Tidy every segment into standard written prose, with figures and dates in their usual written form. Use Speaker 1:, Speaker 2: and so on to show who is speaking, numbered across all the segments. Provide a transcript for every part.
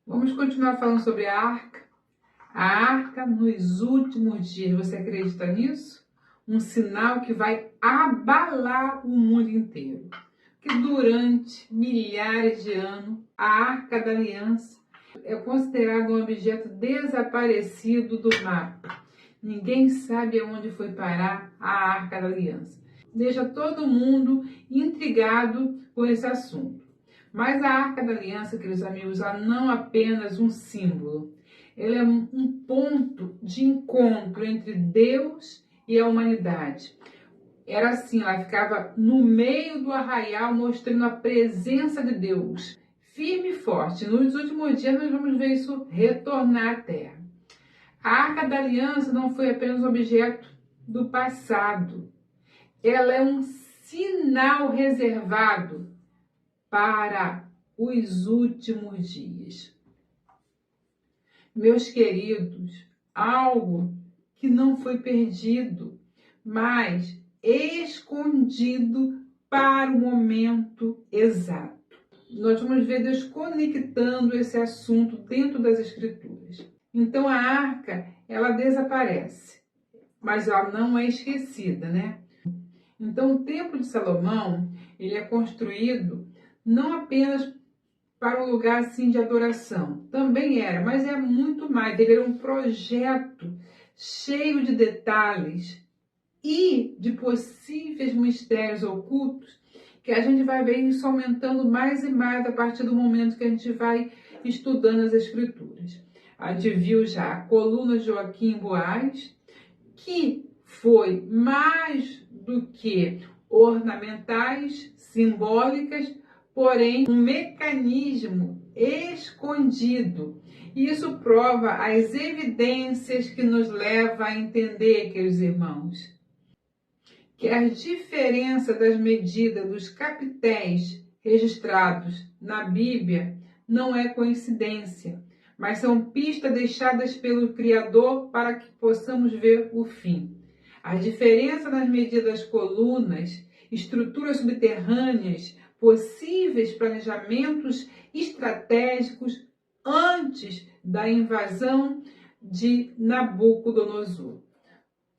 Speaker 1: Vamos continuar falando sobre a arca. A arca nos últimos dias, você acredita nisso? Um sinal que vai abalar o mundo inteiro. Que durante milhares de anos, a Arca da Aliança é considerada um objeto desaparecido do mapa. Ninguém sabe aonde foi parar a Arca da Aliança. Deixa todo mundo intrigado com esse assunto. Mas a Arca da Aliança, queridos amigos, ela não é apenas um símbolo. Ela é um ponto de encontro entre Deus e a humanidade. Era assim, ela ficava no meio do arraial, mostrando a presença de Deus, firme e forte. Nos últimos dias nós vamos ver isso retornar à terra. A Arca da Aliança não foi apenas um objeto do passado. Ela é um sinal reservado para os últimos dias. Meus queridos, algo que não foi perdido, mas escondido para o momento exato. Nós vamos ver Deus conectando esse assunto dentro das Escrituras. Então a arca, ela desaparece, mas ela não é esquecida, né? Então o Templo de Salomão, ele é construído não apenas para um lugar assim de adoração, também era, mas é muito mais. Ele era um projeto cheio de detalhes e de possíveis mistérios ocultos que a gente vai ver isso aumentando mais e mais a partir do momento que a gente vai estudando as Escrituras. A gente viu já a coluna de Joaquim Boaz, que foi mais do que ornamentais, simbólicas, porém um mecanismo escondido. Isso prova as evidências que nos levam a entender, queridos irmãos, que a diferença das medidas dos capitéis registrados na Bíblia não é coincidência, mas são pistas deixadas pelo Criador para que possamos ver o fim. A diferença nas medidas das colunas, estruturas subterrâneas, possíveis planejamentos estratégicos antes da invasão de Nabucodonosor.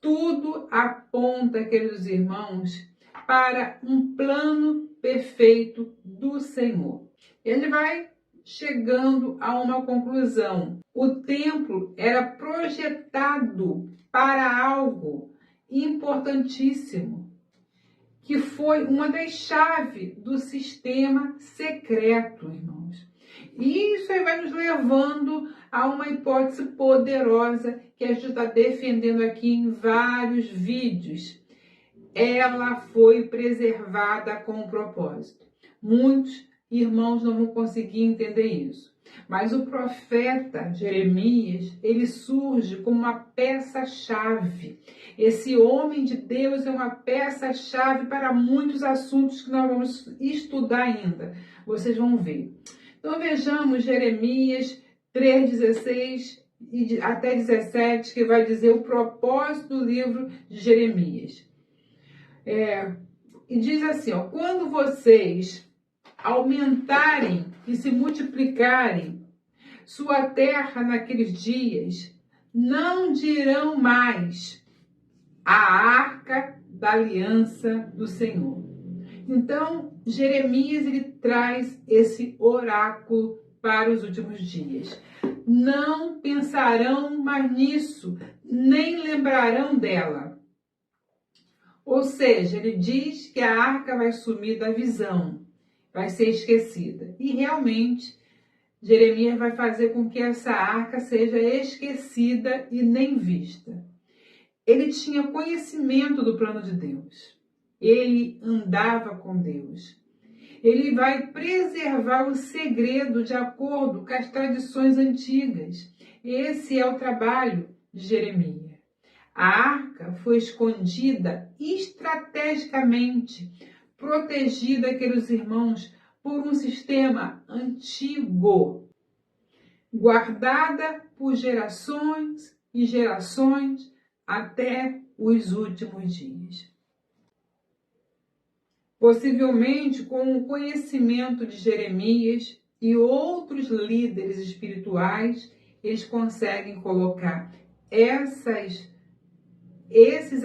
Speaker 1: Tudo aponta, queridos irmãos, para um plano perfeito do Senhor. Ele vai chegando a uma conclusão. O templo era projetado para algo importantíssimo, que foi uma das chaves do sistema secreto, irmãos. E isso aí vai nos levando a uma hipótese poderosa que a gente está defendendo aqui em vários vídeos. Ela foi preservada com um propósito. Muitos irmãos não vão conseguir entender isso. Mas o profeta Jeremias, ele surge como uma peça-chave. Esse homem de Deus é uma peça-chave para muitos assuntos que nós vamos estudar ainda. Vocês vão ver. Então vejamos Jeremias 3:16 e até 17, que vai dizer o propósito do livro de Jeremias. E diz assim, quando vocês aumentarem e se multiplicarem sua terra naqueles dias, não dirão mais a arca da aliança do Senhor. Então, Jeremias, ele traz esse oráculo para os últimos dias. Não pensarão mais nisso, nem lembrarão dela. Ou seja, ele diz que a arca vai sumir da visão, vai ser esquecida. E realmente, Jeremias vai fazer com que essa arca seja esquecida e nem vista. Ele tinha conhecimento do plano de Deus. Ele andava com Deus. Ele vai preservar o segredo de acordo com as tradições antigas. Esse é o trabalho de Jeremias. A arca foi escondida estrategicamente, protegida, queridos irmãos, por um sistema antigo, guardada por gerações e gerações até os últimos dias. Possivelmente com o conhecimento de Jeremias e outros líderes espirituais, eles conseguem colocar esses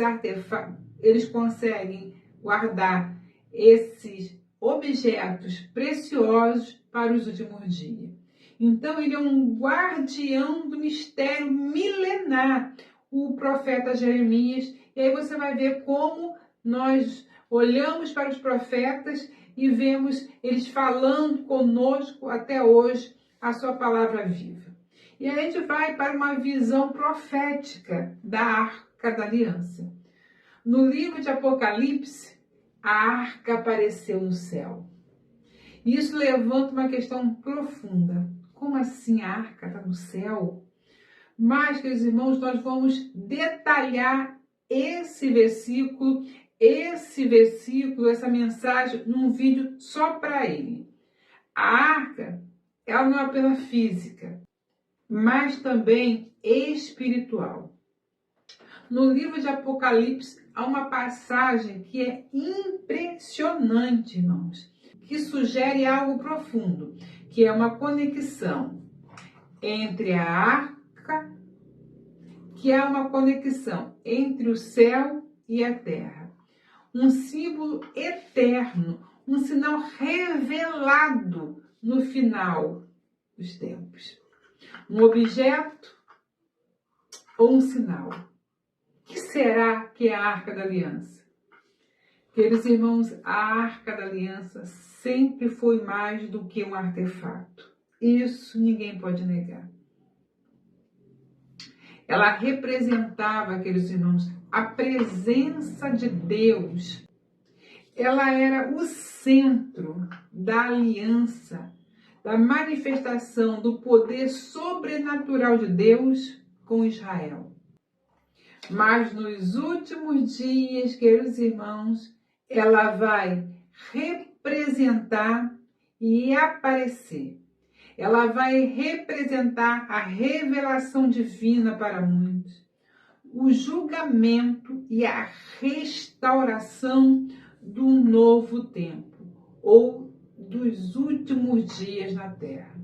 Speaker 1: artefatos, eles conseguem guardar esses objetos preciosos para os últimos dias. Então, ele é um guardião do mistério milenar, o profeta Jeremias. E aí você vai ver como nós olhamos para os profetas e vemos eles falando conosco até hoje a sua palavra viva. E aí a gente vai para uma visão profética da Arca da Aliança. No livro de Apocalipse, a arca apareceu no céu. Isso levanta uma questão profunda. Como assim a arca está no céu? Mas, queridos irmãos, nós vamos detalhar esse versículo, essa mensagem, num vídeo só para ele. A arca, ela não é apenas física, mas também espiritual. No livro de Apocalipse, há uma passagem que é impressionante, irmãos, que sugere algo profundo, que é uma conexão entre a arca, que é uma conexão entre o céu e a terra. Um símbolo eterno, um sinal revelado no final dos tempos. Um objeto ou um sinal. O que será que é a Arca da Aliança? Queridos irmãos, a Arca da Aliança sempre foi mais do que um artefato. Isso ninguém pode negar. Ela representava, queridos irmãos, a presença de Deus. Ela era o centro da aliança, da manifestação do poder sobrenatural de Deus com Israel. Mas nos últimos dias, queridos irmãos, ela vai representar e aparecer. Ela vai representar a revelação divina para muitos, o julgamento e a restauração do novo tempo, ou dos últimos dias na Terra.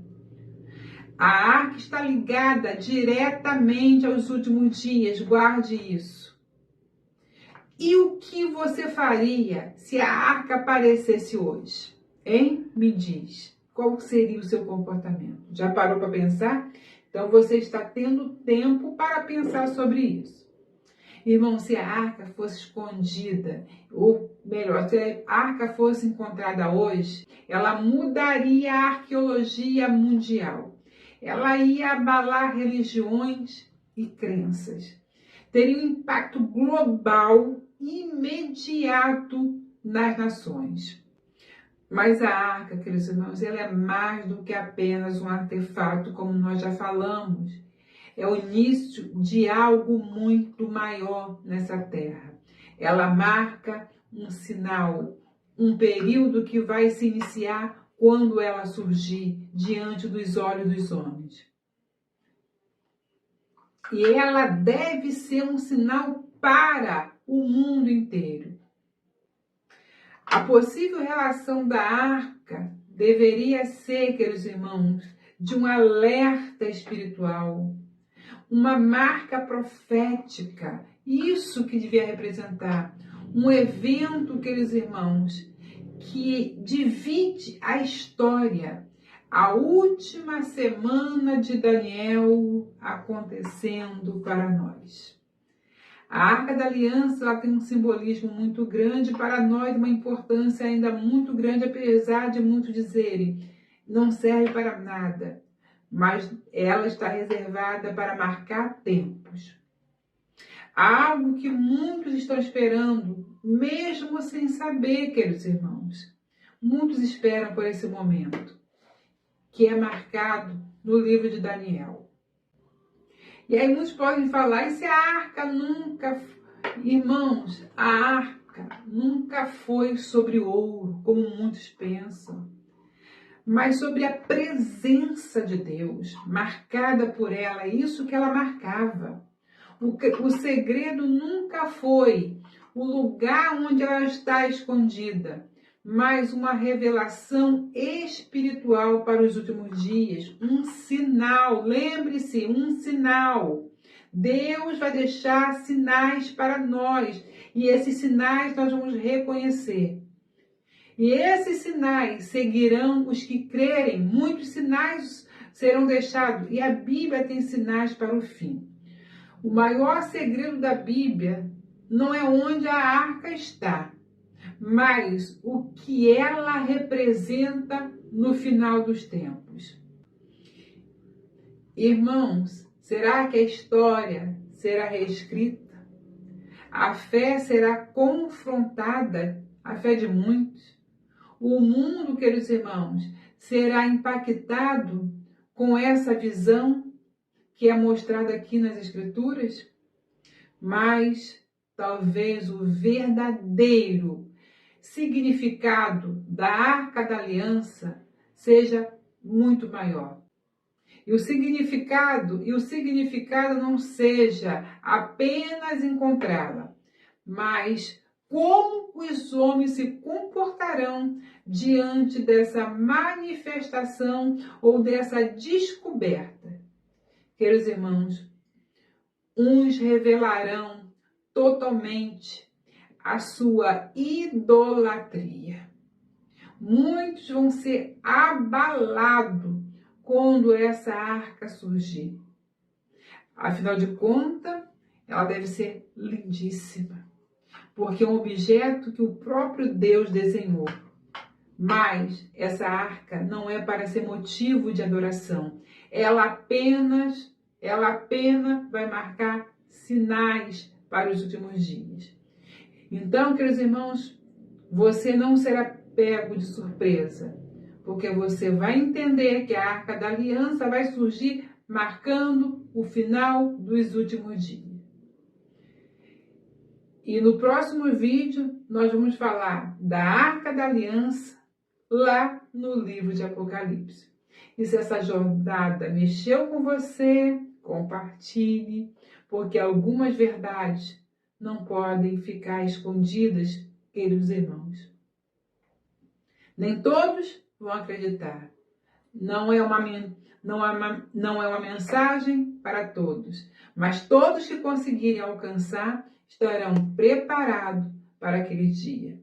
Speaker 1: A arca está ligada diretamente aos últimos dias, guarde isso. E o que você faria se a arca aparecesse hoje? Hein? Me diz. Qual seria o seu comportamento? Já parou para pensar? Então você está tendo tempo para pensar sobre isso. Irmão, se a arca fosse escondida, ou melhor, se a arca fosse encontrada hoje, ela mudaria a arqueologia mundial. Ela ia abalar religiões e crenças. Teria um impacto global imediato nas nações. Mas a arca, queridos irmãos, ela é mais do que apenas um artefato, como nós já falamos. É o início de algo muito maior nessa terra. Ela marca um sinal, um período que vai se iniciar quando ela surgir diante dos olhos dos homens. E ela deve ser um sinal para o mundo inteiro. A possível relação da arca deveria ser, queridos irmãos, de um alerta espiritual, uma marca profética, isso que devia representar, um evento, queridos irmãos, que divide a história, a última semana de Daniel acontecendo para nós. A Arca da Aliança ela tem um simbolismo muito grande para nós, uma importância ainda muito grande, apesar de muitos dizerem, não serve para nada, mas ela está reservada para marcar tempos. Algo que muitos estão esperando, mesmo sem saber, queridos irmãos. Muitos esperam por esse momento, que é marcado no livro de Daniel. E aí muitos podem falar, e se a arca nunca... Irmãos, a arca nunca foi sobre ouro, como muitos pensam, mas sobre a presença de Deus, marcada por ela, isso que ela marcava. O segredo nunca foi o lugar onde ela está escondida, mas uma revelação espiritual para os últimos dias, um sinal, lembre-se, um sinal. Deus vai deixar sinais para nós, e esses sinais nós vamos reconhecer. E esses sinais seguirão os que crerem, muitos sinais serão deixados, e a Bíblia tem sinais para o fim. O maior segredo da Bíblia não é onde a arca está, mas o que ela representa no final dos tempos. Irmãos, será que a história será reescrita? A fé será confrontada, a fé de muitos? O mundo, queridos irmãos, será impactado com essa visão que é mostrada aqui nas Escrituras? Mas talvez o verdadeiro significado da Arca da Aliança seja muito maior. E o significado não seja apenas encontrá-la, mas como os homens se comportarão diante dessa manifestação ou dessa descoberta. Queridos irmãos, uns revelarão totalmente a sua idolatria. Muitos vão ser abalados quando essa arca surgir. Afinal de contas, ela deve ser lindíssima, porque é um objeto que o próprio Deus desenhou. Mas essa arca não é para ser motivo de adoração. Ela apenas vai marcar sinais para os últimos dias. Então, queridos irmãos, você não será pego de surpresa, porque você vai entender que a Arca da Aliança vai surgir marcando o final dos últimos dias. E no próximo vídeo nós vamos falar da Arca da Aliança lá no livro de Apocalipse. E se essa jornada mexeu com você, compartilhe, porque algumas verdades não podem ficar escondidas, queridos irmãos. Nem todos vão acreditar. Não é uma mensagem para todos, mas todos que conseguirem alcançar estarão preparados para aquele dia.